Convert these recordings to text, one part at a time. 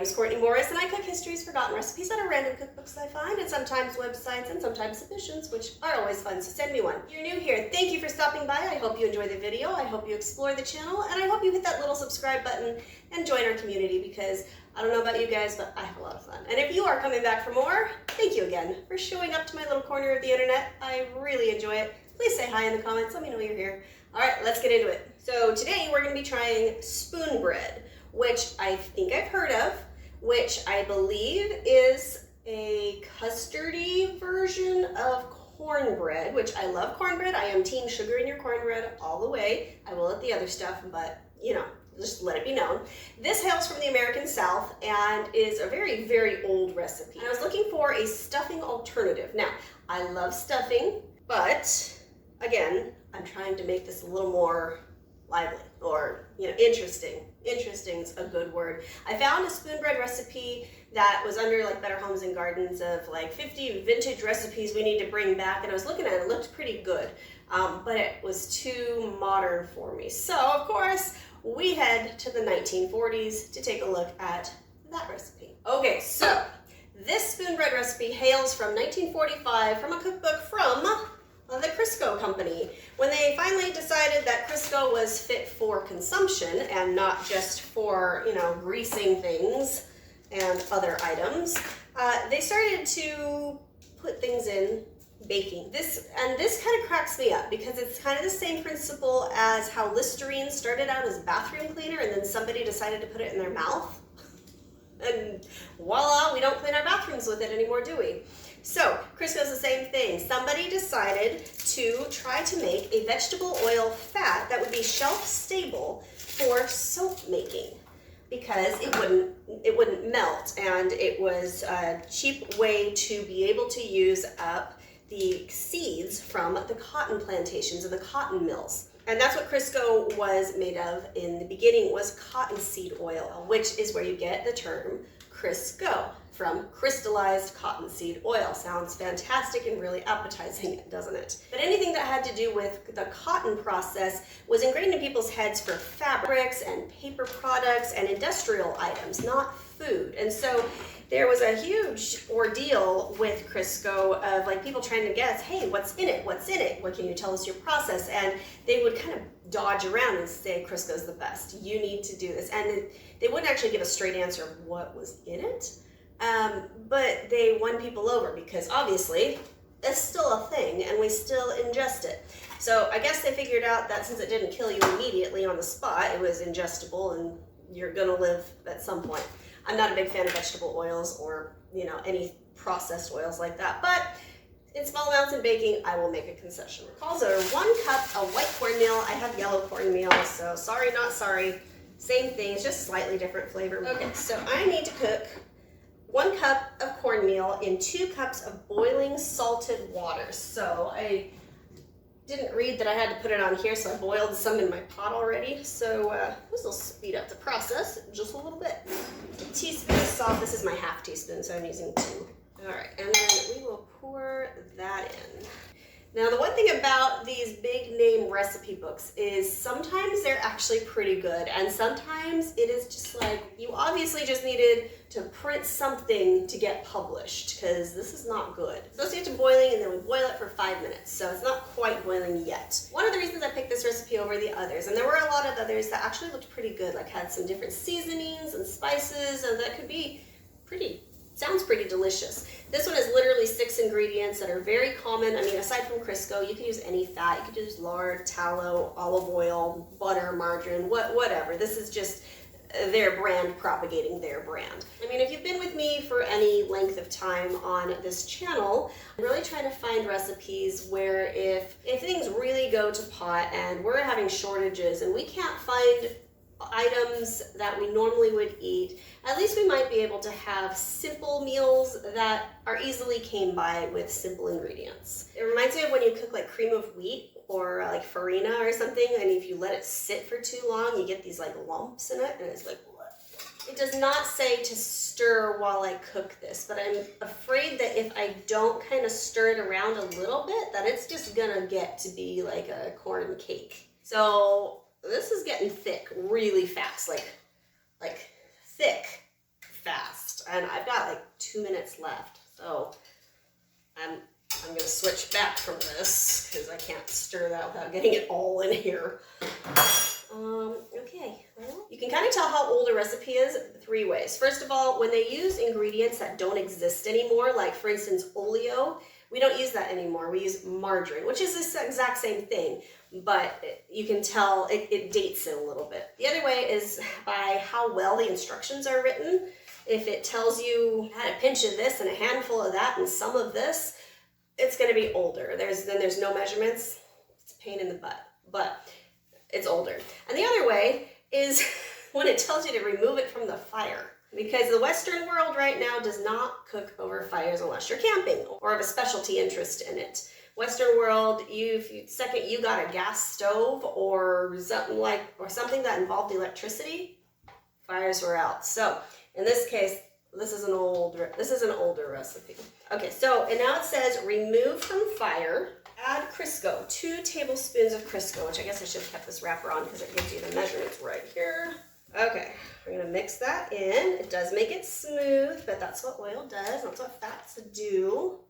name's Courtney Morris, and I cook histories, forgotten recipes out of random cookbooks I find, and sometimes websites, and sometimes submissions, which are always fun, so send me one. If you're new here, thank you for stopping by. I hope you enjoy the video, I hope you explore the channel, and I hope you hit that little subscribe button and join our community, because I don't know about you guys, but I have a lot of fun. And if you are coming back for more, thank you again for showing up to my little corner of the internet. I really enjoy it. Please say hi in the comments, let me know you're here. All right, let's get into it. So today we're gonna be trying spoonbread, which I think I've heard of, which I believe is a custardy version of cornbread, which I love cornbread. I am team sugar in your cornbread all the way. I will eat the other stuff, but you know, just let it be known. This hails from the American South and is a very, very old recipe. And I was looking for a stuffing alternative. Now, I love stuffing, but again, I'm trying to make this a little more lively or, you know, interesting. Interesting is a good word. I found a spoonbread recipe that was under like Better Homes and Gardens of like 50 vintage recipes we need to bring back, and I was looking at it, it looked pretty good, but it was too modern for me. So of course, we head to the 1940s to take a look at that recipe. Okay, so this spoonbread recipe hails from 1945 from a cookbook from the Crisco company, when they finally decided that Crisco was fit for consumption and not just for, you know, greasing things and other items. They started to put things in baking. This kind of cracks me up because it's kind of the same principle as how Listerine started out as a bathroom cleaner and then somebody decided to put it in their mouth. And voila, we don't clean our bathrooms with it anymore, do we? So, Crisco's the same thing. Somebody decided to try to make a vegetable oil fat that would be shelf stable for soap making, because it wouldn't melt, and it was a cheap way to be able to use up the seeds from the cotton plantations and the cotton mills. And that's what Crisco was made of in the beginning, was cottonseed oil, which is where you get the term Crisco, from crystallized cottonseed oil. Sounds fantastic and really appetizing, doesn't it? But anything that had to do with the cotton process was ingrained in people's heads for fabrics and paper products and industrial items, not food. And so there was a huge ordeal with Crisco of like people trying to guess, hey, what's in it? What's in it? What can you tell us your process? And they would kind of dodge around and say, Crisco's the best. You need to do this. And they wouldn't actually give a straight answer of what was in it. But they won people over because obviously it's still a thing and we still ingest it. So I guess they figured out that since it didn't kill you immediately on the spot, it was ingestible and you're gonna live at some point. I'm not a big fan of vegetable oils or, you know, any processed oils like that, but in small amounts in baking, I will make a concession. Also, 1 cup of white cornmeal. I have yellow cornmeal, so sorry, not sorry. Same thing, it's just slightly different flavor. Okay, so I need to cook 1 cup of cornmeal in 2 cups of boiling salted water. So I didn't read that I had to put it on here, so I boiled some in my pot already. So this will speed up the process just a little bit. A teaspoon of salt. This is my half teaspoon, so I'm using 2. All right, and then we will pour that in. Now, the one thing about these big name recipe books is sometimes they're actually pretty good, and sometimes it is just like you obviously just needed to print something to get published, because this is not good. It's supposed to get to boiling, and then we boil it for 5 minutes, so it's not quite boiling yet. One of the reasons I picked this recipe over the others, and there were a lot of others that actually looked pretty good, like had some different seasonings and spices, and that could be sounds pretty delicious. This one is literally 6 ingredients that are very common. I mean, aside from Crisco, you could use any fat. You could use lard, tallow, olive oil, butter, margarine, whatever. This is just their brand propagating their brand. I mean, if you've been with me for any length of time on this channel, I'm really trying to find recipes where if things really go to pot and we're having shortages and we can't find items that we normally would eat, at least we might be able to have simple meals that are easily came by with simple ingredients. It reminds me of when you cook like cream of wheat or like farina or something, and if you let it sit for too long, you get these like lumps in it, and it's like, what? It does not say to stir while I cook this, but I'm afraid that if I don't kind of stir it around a little bit, that it's just gonna get to be like a corn cake. So this is getting thick really fast, like thick fast. And I've got like 2 minutes left. So I'm going to switch back from this because I can't stir that without getting it all in here. Okay, well, you can kind of tell how old a recipe is 3 ways. First of all, when they use ingredients that don't exist anymore, like for instance, oleo, we don't use that anymore. We use margarine, which is the exact same thing, but you can tell it dates it a little bit. The other way is by how well the instructions are written. If it tells you add a pinch of this and a handful of that and some of this, it's going to be older. There's no measurements. It's a pain in the butt, but it's older. And the other way is when it tells you to remove it from the fire. Because the Western world right now does not cook over fires unless you're camping or have a specialty interest in it. Western world, second you got a gas stove or something that involved electricity, fires were out. So in this case, this is an older recipe. Okay, so and now it says remove from fire. Add Crisco, 2 tablespoons of Crisco, which I guess I should have kept this wrapper on because it gives you the measurements right here. Okay, we're gonna mix that in. It does make it smooth, but that's what oil does. That's what fats do.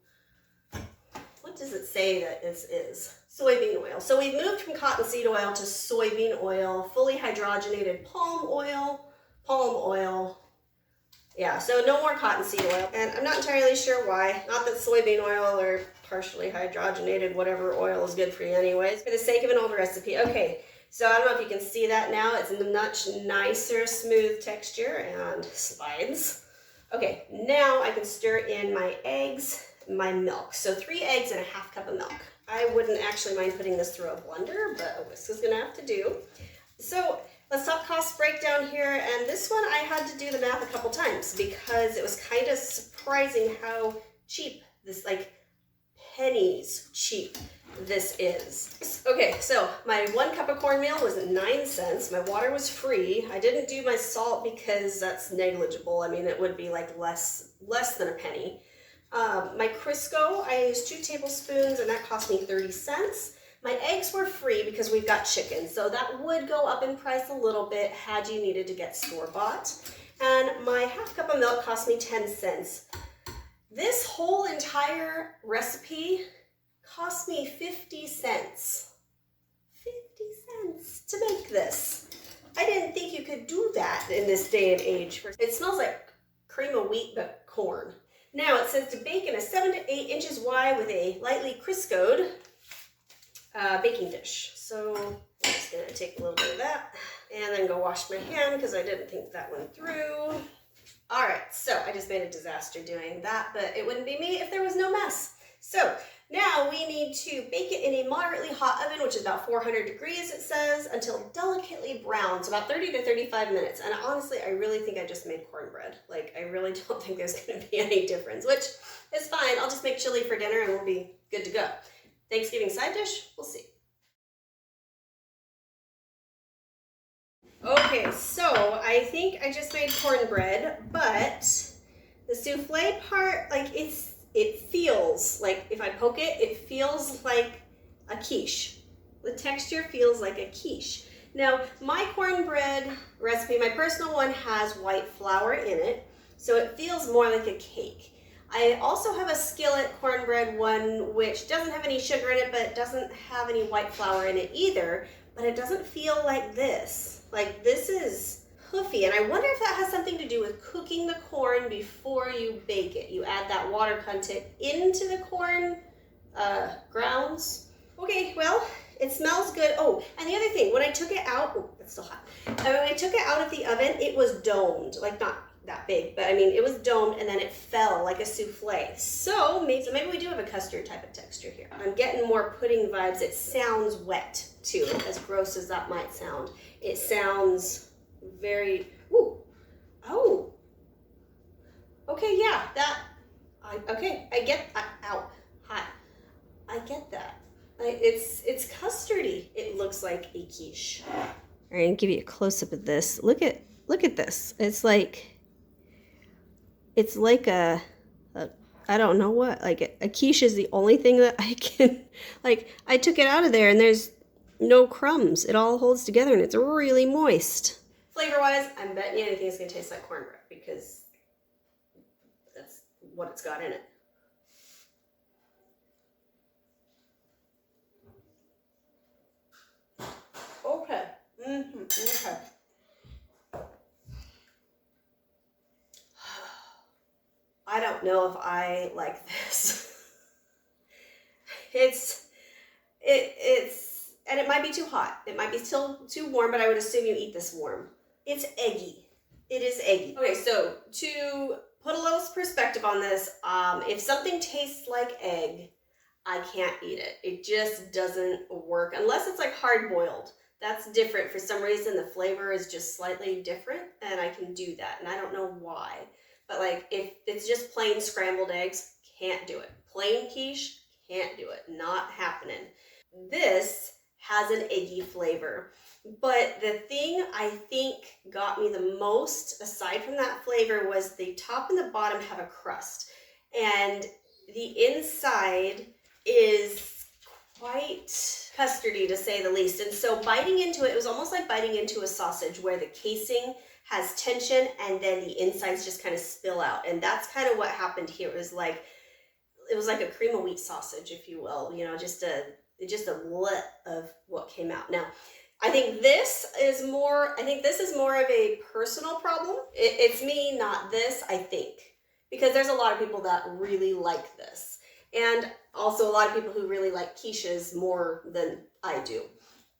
What does it say that this is? Soybean oil. So we've moved from cottonseed oil to soybean oil, fully hydrogenated palm oil. Yeah, so no more cottonseed oil. And I'm not entirely sure why. Not that soybean oil or partially hydrogenated, whatever oil is good for you anyways. For the sake of an older recipe. Okay, so I don't know if you can see that now. It's a much nicer, smooth texture and slides. Okay, now I can stir in my eggs, my milk. So 3 eggs and a half cup of milk. I wouldn't actually mind putting this through a blender, but a whisk is gonna have to do. So let's talk cost breakdown here. And this one I had to do the math a couple times because it was kind of surprising how cheap this, like pennies cheap this is. Okay, so my 1 cup of cornmeal was 9 cents. My water was free. I didn't do my salt because that's negligible. I mean, it would be like less than a penny. My Crisco, I used 2 tablespoons and that cost me 30 cents. My eggs were free because we've got chicken, so that would go up in price a little bit had you needed to get store-bought. And my half cup of milk cost me 10 cents. This whole entire recipe cost me 50 cents. 50 cents to make this. I didn't think you could do that in this day and age. It smells like cream of wheat, but corn. Now it says to bake in a 7 to 8 inches wide with a lightly Criscoed baking dish. So I'm just gonna take a little bit of that and then go wash my hand because I didn't think that went through. All right, so I just made a disaster doing that, but it wouldn't be me if there was no mess. So now we need to bake it in a moderately hot oven, which is about 400 degrees, it says, until delicately brown, so about 30 to 35 minutes. And honestly, I really think I just made cornbread. Like, I really don't think there's gonna be any difference, which is fine. I'll just make chili for dinner and we'll be good to go. Thanksgiving side dish, we'll see. Okay, so I think I just made cornbread, but the souffle part, like it feels like, if I poke it, it feels like a quiche. The texture feels like a quiche. Now, my cornbread recipe, my personal one, has white flour in it, so it feels more like a cake. I also have a skillet cornbread one, which doesn't have any sugar in it, but it doesn't have any white flour in it either, but it doesn't feel like this. Like, this is poofy, and I wonder if that has something to do with cooking the corn before you bake it. You add that water content into the corn grounds. Okay, well, it smells good. Oh, and the other thing, when I took it out, oh, it's still hot. When I took it out of the oven, it was domed, like not that big, but I mean, it was domed and then it fell like a souffle. So maybe we do have a custard type of texture here. I'm getting more pudding vibes. It sounds wet too, as gross as that might sound. It sounds very, ooh, oh, okay, yeah, okay, I get, ow, hot, I get that. It's custardy. It looks like a quiche. All right, I'll give you a close-up of this. Look at this. It's like a I don't know what, like a quiche is the only thing that I can, like, I took it out of there and there's no crumbs. It all holds together and it's really moist. Flavor-wise, I'm betting you anything's gonna taste like cornbread because what it's got in it. Okay. Okay. I don't know if I like this. It's and it might be too hot. It might be still too warm, but I would assume you eat this warm. It's eggy. It is eggy. Okay, so to put a little perspective on this, if something tastes like egg, I can't eat it. It just doesn't work unless it's like hard boiled. That's different. For some reason, the flavor is just slightly different, and I can do that, and I don't know why. But like, if it's just plain scrambled eggs, can't do it. Plain quiche, can't do it. Not happening. This has an eggy flavor. But the thing I think got me the most, aside from that flavor, was the top and the bottom have a crust. And the inside is quite custardy, to say the least. And so biting into it was almost like biting into a sausage, where the casing has tension and then the insides just kind of spill out. And that's kind of what happened here. It was like a cream of wheat sausage, if you will, you know, just a bleh of what came out. Now, I think this is more of a personal problem. It's me, not this, I think, because there's a lot of people that really like this. And also a lot of people who really like quiches more than I do,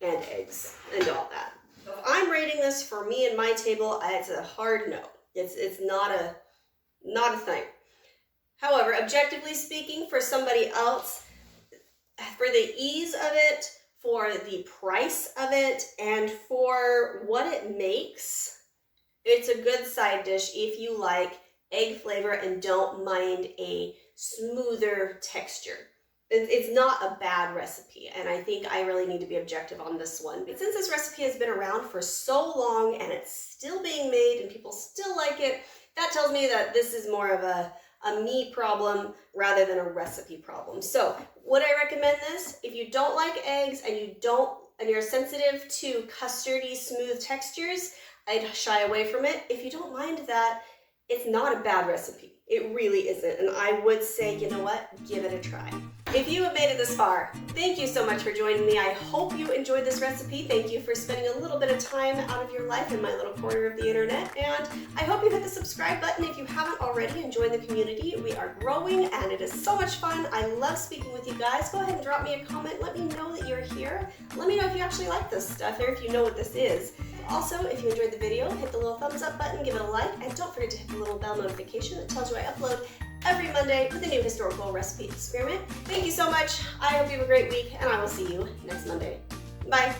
and eggs and all that. So if I'm rating this for me and my table, it's a hard no. It's not a thing. However, objectively speaking, for somebody else, for the ease of it, for the price of it, and for what it makes, it's a good side dish if you like egg flavor and don't mind a smoother texture. It's not a bad recipe, and I think I really need to be objective on this one. But since this recipe has been around for so long and it's still being made and people still like it, that tells me that this is more of a me problem rather than a recipe problem. So would I recommend this? If you don't like eggs and you're sensitive to custardy smooth textures, I'd shy away from it. If you don't mind that, it's not a bad recipe. It really isn't. And I would say, you know what? Give it a try. If you have made it this far, thank you so much for joining me. I hope you enjoyed this recipe. Thank you for spending a little bit of time out of your life in my little corner of the internet. And I hope you hit the subscribe button if you haven't already, and join the community. We are growing and it is so much fun. I love speaking with you guys. Go ahead and drop me a comment. Let me know that you're here. Let me know if you actually like this stuff or if you know what this is. Also, if you enjoyed the video, hit the little thumbs up button, give it a like, and don't forget to hit the little bell notification that tells you I upload every Monday with a new historical recipe experiment. Thank you so much. I hope you have a great week, and I will see you next Monday. Bye.